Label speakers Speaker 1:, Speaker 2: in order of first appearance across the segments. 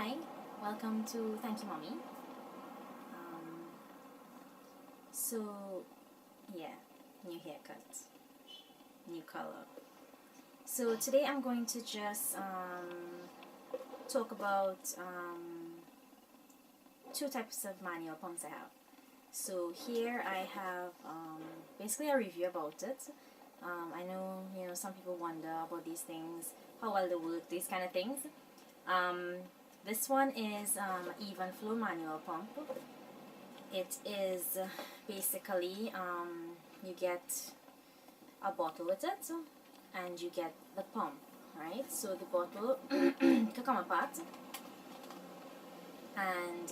Speaker 1: Hi, welcome to Thank You Mommy. Um, so, yeah, new haircut, new color. So today I'm going to just talk about two types of manual pumps I have. So here I have basically a review about it. I know some people wonder about these things, how well they work, these kind of things. This one is Evenflo manual pump. It is basically you get a bottle with it and you get the pump, right? So the bottle can come apart, and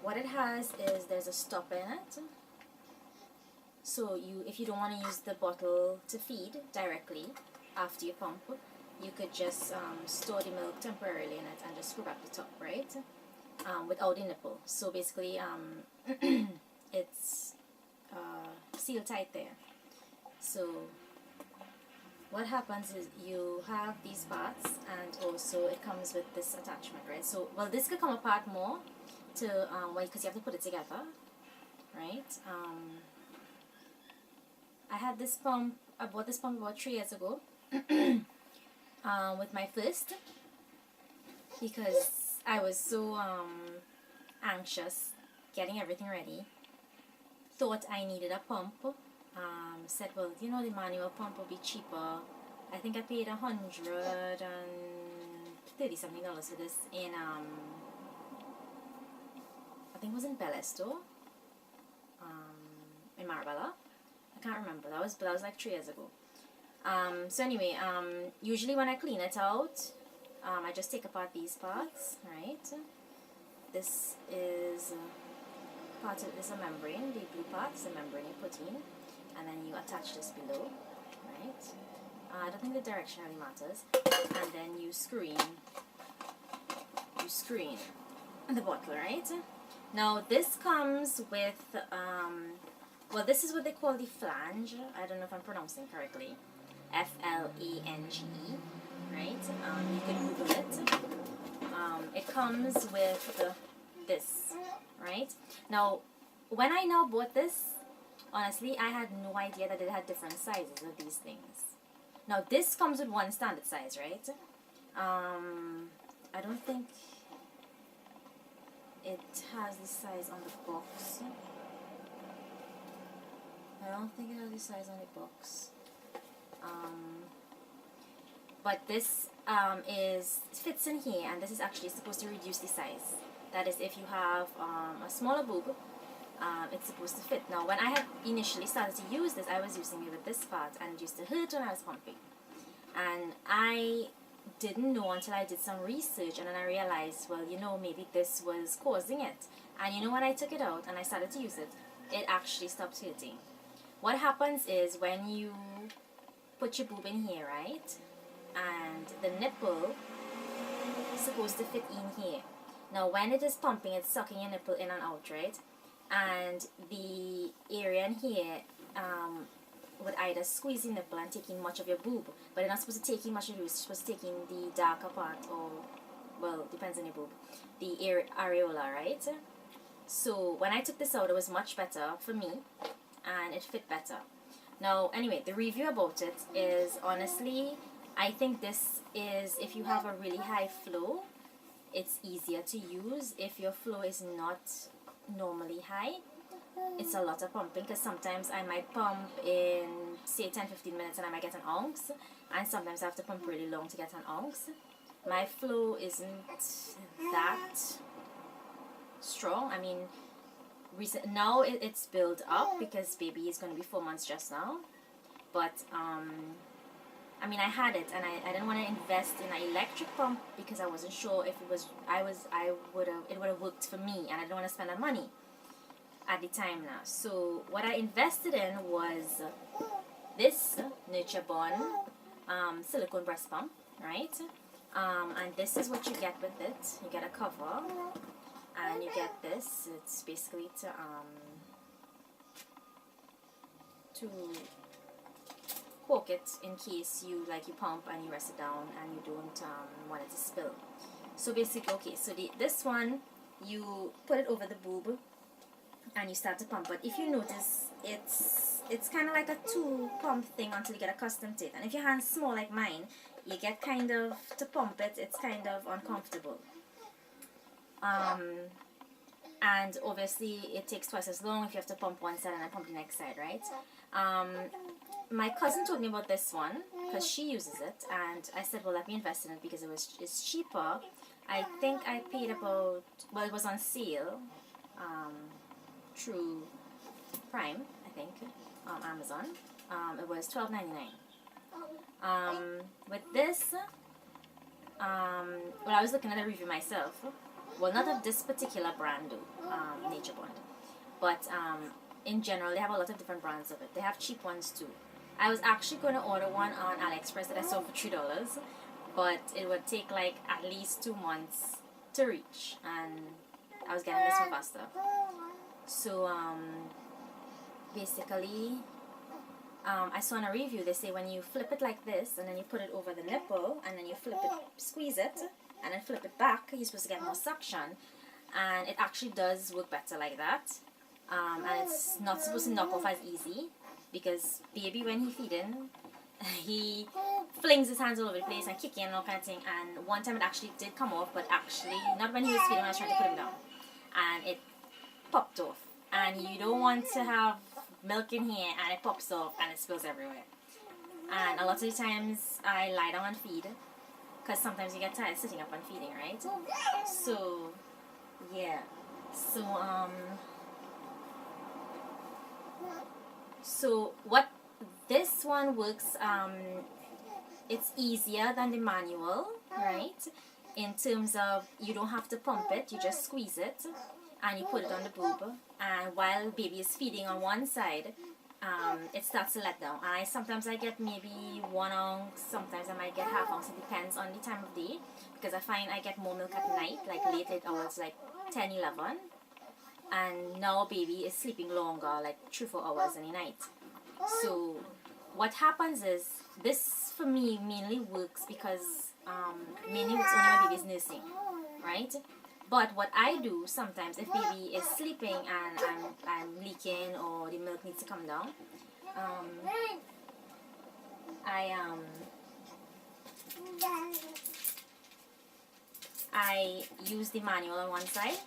Speaker 1: what it has is there's a stopper in it. So if you don't want to use the bottle to feed directly after you pump, you could just store the milk temporarily in it and just screw up the top, right? Without the nipple. So basically it's sealed tight there. So what happens is you have these parts, and also it comes with this attachment, right? So this could come apart more to because you have to put it together, right? I had this pump. I bought this pump about 3 years ago with my first, because I was so anxious getting everything ready. Thought I needed a pump. Said, well, the manual pump will be cheaper. I think I paid $130 something for this in I think it was in Bellesto, in Marbella. I can't remember. That was like 3 years ago. So anyway, usually when I clean it out, I just take apart these parts, right? This is part of this a membrane. The blue part is a membrane you put in, and then you attach this below, right? I don't think the direction really matters. And then you screen the bottle, right? Now this comes with this is what they call the flange. I don't know if I'm pronouncing correctly. Flange, right? You can Google it. It comes with this, right? Now, when I now bought this, honestly, I had no idea that it had different sizes of these things. Now, this comes with one standard size, right? I don't think it has the size on the box. I don't think it has the size on the box. But this fits in here, and this is actually supposed to reduce the size. That is, if you have a smaller boob, it's supposed to fit. Now, when I had initially started to use this, I was using it with this part, and it used to hurt when I was pumping. And I didn't know until I did some research, and then I realized, well, maybe this was causing it. And when I took it out and I started to use it, it actually stopped hurting. What happens is when you put your boob in here, right, and the nipple is supposed to fit in here. Now, when it is pumping, it's sucking your nipple in and out, right? And the area in here would either squeeze the nipple and taking much of your boob, but you're not supposed to take in much of it. You're supposed to take in the darker part, or, well, depends on your boob, the areola, right? So when I took this out, it was much better for me, and it fit better. Now, anyway, the review about it is, honestly, I think this is, if you have a really high flow, it's easier to use. If your flow is not normally high, it's a lot of pumping, because sometimes I might pump in, say, 10-15 minutes and I might get an ounce, and sometimes I have to pump really long to get an ounce. My flow isn't that strong. I mean, now it's built up because baby is going to be 4 months just now, but I mean, I had it, and I didn't want to invest in an electric pump because I wasn't sure if it would have worked for me, and I didn't want to spend that money at the time now. So what I invested in was this naturebond silicone breast pump, right? And this is what you get with it. You get a cover, and you get this. It's basically to cork it in case you pump and you rest it down and you don't want it to spill. So basically, okay, so this one, you put it over the boob and you start to pump. But if you notice, it's kind of like a two pump thing until you get accustomed to it. And if your hand's small like mine, you get kind of, to pump it, it's kind of uncomfortable. And obviously it takes twice as long if you have to pump one side and then pump the next side, right? My cousin told me about this one because she uses it, and I said, well, let me invest in it because it's cheaper. I think I paid about, well, it was on sale through Prime, I think, Amazon. It was $12.99. With this, well, I was looking at a review myself. Well, not of this particular brand, though, naturebond, but in general, they have a lot of different brands of it. They have cheap ones too. I was actually going to order one on AliExpress that I saw for $3, but it would take like at least 2 months to reach, and I was getting this one faster. So basically, I saw in a review, they say when you flip it like this and then you put it over the nipple and then you flip it, squeeze it, and then flip it back, you're supposed to get more suction, and it actually does work better like that. And it's not supposed to knock off as easy, because baby, when he feeding, he flings his hands all over the place and kicking and all kind of thing. And one time it actually did come off, but actually not when he was feeding, when I was trying to put him down, and it popped off. And you don't want to have milk in here and it pops off and it spills everywhere. And a lot of the times I lie down and feed, because sometimes you get tired sitting up and feeding, right? So yeah, so what this one works, it's easier than the manual, right? In terms of you don't have to pump it, you just squeeze it and you put it on the boob, and while baby is feeding on one side, it starts to let down. And sometimes I get maybe 1 ounce, sometimes I might get ½ ounce. It depends on the time of day, because I find I get more milk at night, like late hours, like 10, 11. And now baby is sleeping longer, like 3-4 hours in the night. So what happens is, this for me mainly works because mainly it's only when baby is nursing, right? But what I do sometimes, if baby is sleeping and I'm leaking or the milk needs to come down, I use the manual on one side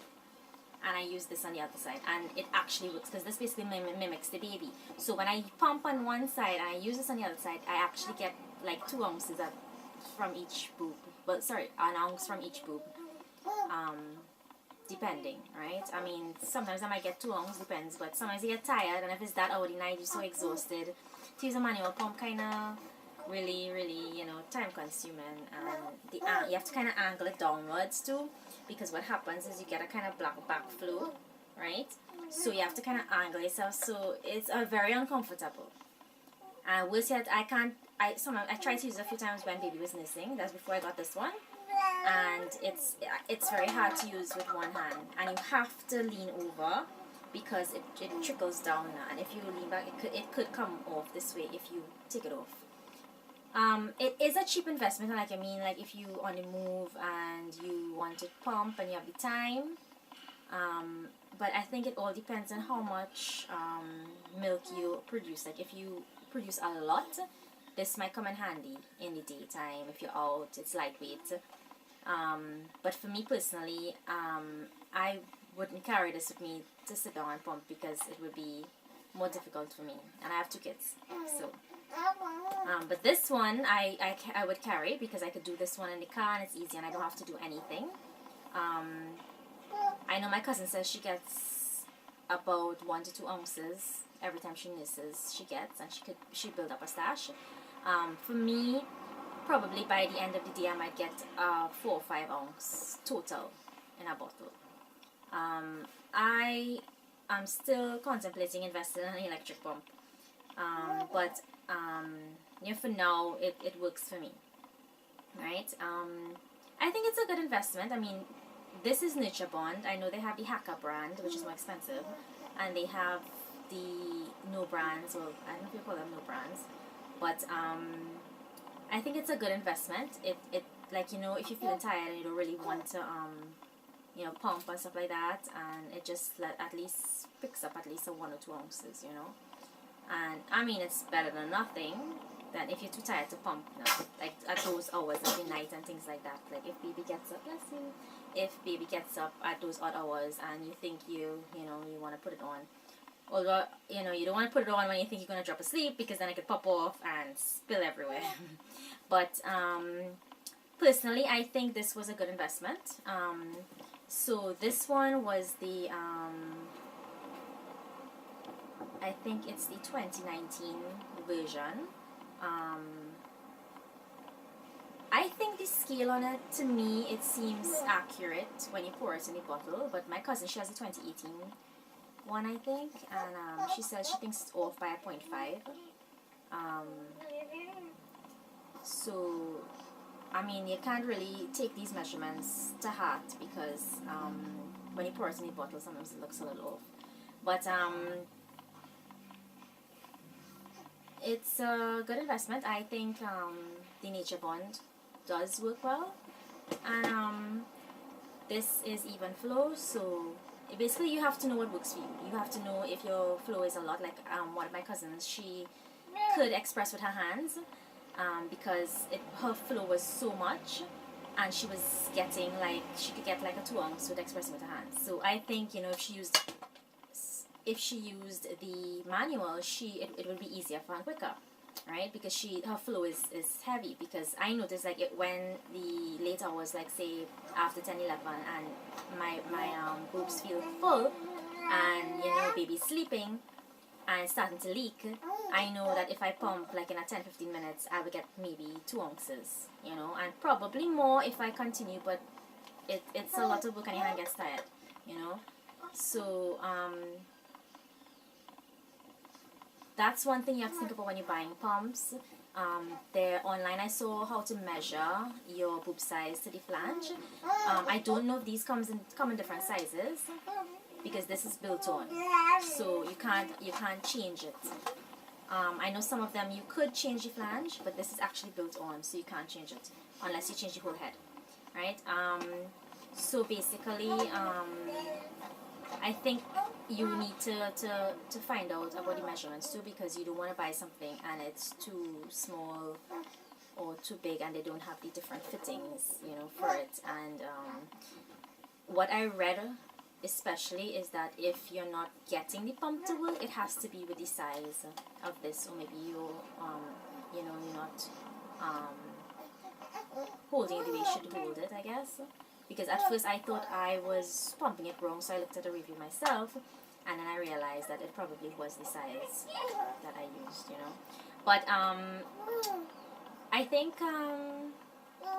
Speaker 1: and I use this on the other side, and it actually works because this basically mimics the baby. So when I pump on one side and I use this on the other side, I actually get like 2 ounces from each boob. Well, sorry, 1 ounce from each boob. Depending, right? I mean, sometimes I might get 2 ounces, depends, but sometimes you get tired, and if it's that hour of the night, you're so exhausted. To use a manual pump kind of really, you know, time consuming, and you have to kind of angle it downwards too, because what happens is you get a kind of black backflow, right? So you have to kind of angle yourself, so it's very uncomfortable. And worse yet, I tried to use it a few times when baby was nursing. That's before I got this one. And it's very hard to use with one hand, and you have to lean over because it trickles down, and if you lean back, it could come off this way if you take it off. It is a cheap investment, like I mean, like if you on the move and you want to pump and you have the time, but I think it all depends on how much milk you produce. Like if you produce a lot, this might come in handy in the daytime if you're out. It's lightweight. But for me personally, I wouldn't carry this with me to sit down and pump because it would be more difficult for me, and I have 2 kids. So, but this one I would carry because I could do this one in the car and it's easy and I don't have to do anything. I know my cousin says she gets about 1 to 2 ounces every time she nurses. She gets, and she build up a stash. For me, probably by the end of the day I might get 4 or 5 ounce total in a bottle. I am still contemplating investing in an electric pump, but you know, for now it works for me, right? I think it's a good investment. I mean, this is naturebond. I know they have the Hacker brand, which is more expensive, and they have the no brands, or I don't know if you call them no brands, but I think it's a good investment. It like, you know, if you're feeling tired and you don't really want to you know, pump and stuff like that, and it just at least picks up at least a 1 or 2 ounces, you know. And I mean, it's better than nothing. Than if you're too tired to pump, you know, like at those hours of the night and things like that. Like if baby gets up, bless you, if baby gets up at those odd hours and you think you know, you want to put it on, although, you know, you don't want to put it on when you think you're going to drop asleep, because then it could pop off and spill everywhere. But personally, I think this was a good investment. So this one was the I think it's the 2019 version. I think the scale on it, to me, it seems accurate when you pour it in the bottle, but my cousin, she has the 2018 one, I think, and she says she thinks it's off by a 0.5. So, I mean, you can't really take these measurements to heart, because when you pour it in the bottle, sometimes it looks a little off. But it's a good investment. I think the naturebond does work well, and this is Evenflo, so basically you have to know what works for you. You have to know if your flow is a lot. Like one of my cousins, she could express with her hands, because her flow was so much, and she was getting like, she could get like a 2 ounce with expressing with her hands. So I think, you know, if she used the manual, it would be easier for her and quicker, right? Because her flow is heavy. Because I noticed, like, when the late hours, like say after 10, 11, and my boobs feel full, and, you know, baby's sleeping and starting to leak, I know that if I pump like in a 10-15 minutes, I would get maybe 2 ounces, you know, and probably more if I continue. But it's a lot of work and your hand gets tired, you know. So that's one thing you have to think about when you're buying pumps. There online I saw how to measure your boob size to the flange. I don't know if these come in different sizes, because this is built on, so you can't change it. I know some of them you could change the flange, but this is actually built on, so you can't change it unless you change the whole head, right? So basically, I think you need to find out about the measurements too, because you don't want to buy something and it's too small or too big and they don't have the different fittings, you know, for it. And what I read especially is that if you're not getting the pump to work, it has to be with the size of this, or maybe you know, you're not holding it the way you should hold it, I guess. Because at first I thought I was pumping it wrong, so I looked at a review myself, and then I realized that it probably was the size that I used, you know. But I think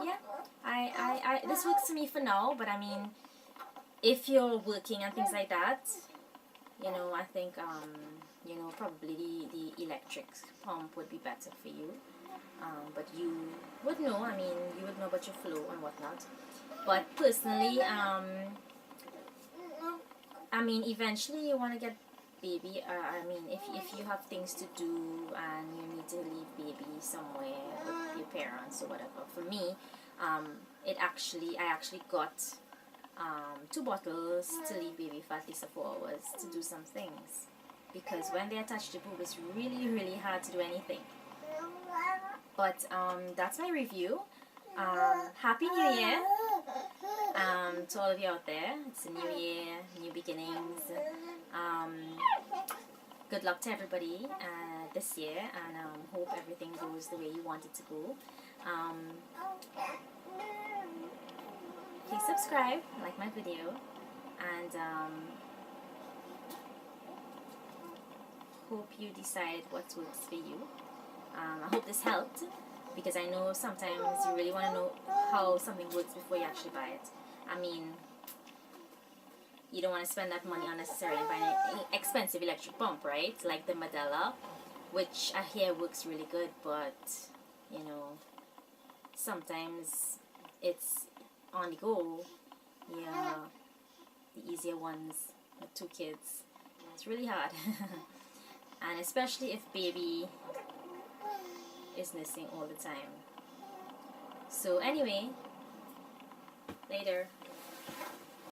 Speaker 1: yeah, I this works for me for now. But I mean, if you're working and things like that, you know, I think you know, probably the electric pump would be better for you. But you would know. I mean, you would know about your flow and whatnot. But personally, I mean, eventually you want to get baby. I mean, if you have things to do and you need to leave baby somewhere with your parents or whatever. For me, I actually got 2 bottles to leave baby for at least 4 hours to do some things, because when they attach to boob, it's really, really hard to do anything. But that's my review. Happy New Year to all of you out there. It's a new year, new beginnings. Good luck to everybody this year, and hope everything goes the way you want it to go. Please subscribe, like my video, and hope you decide what works for you. I hope this helped, because I know sometimes you really want to know how something works before you actually buy it. I mean, you don't want to spend that money unnecessarily buying an expensive electric pump, right? Like the Medela, which I hear works really good, but, you know, sometimes it's on the go. Yeah, the easier ones with 2 kids, it's really hard. And especially if baby is missing all the time. So anyway, later.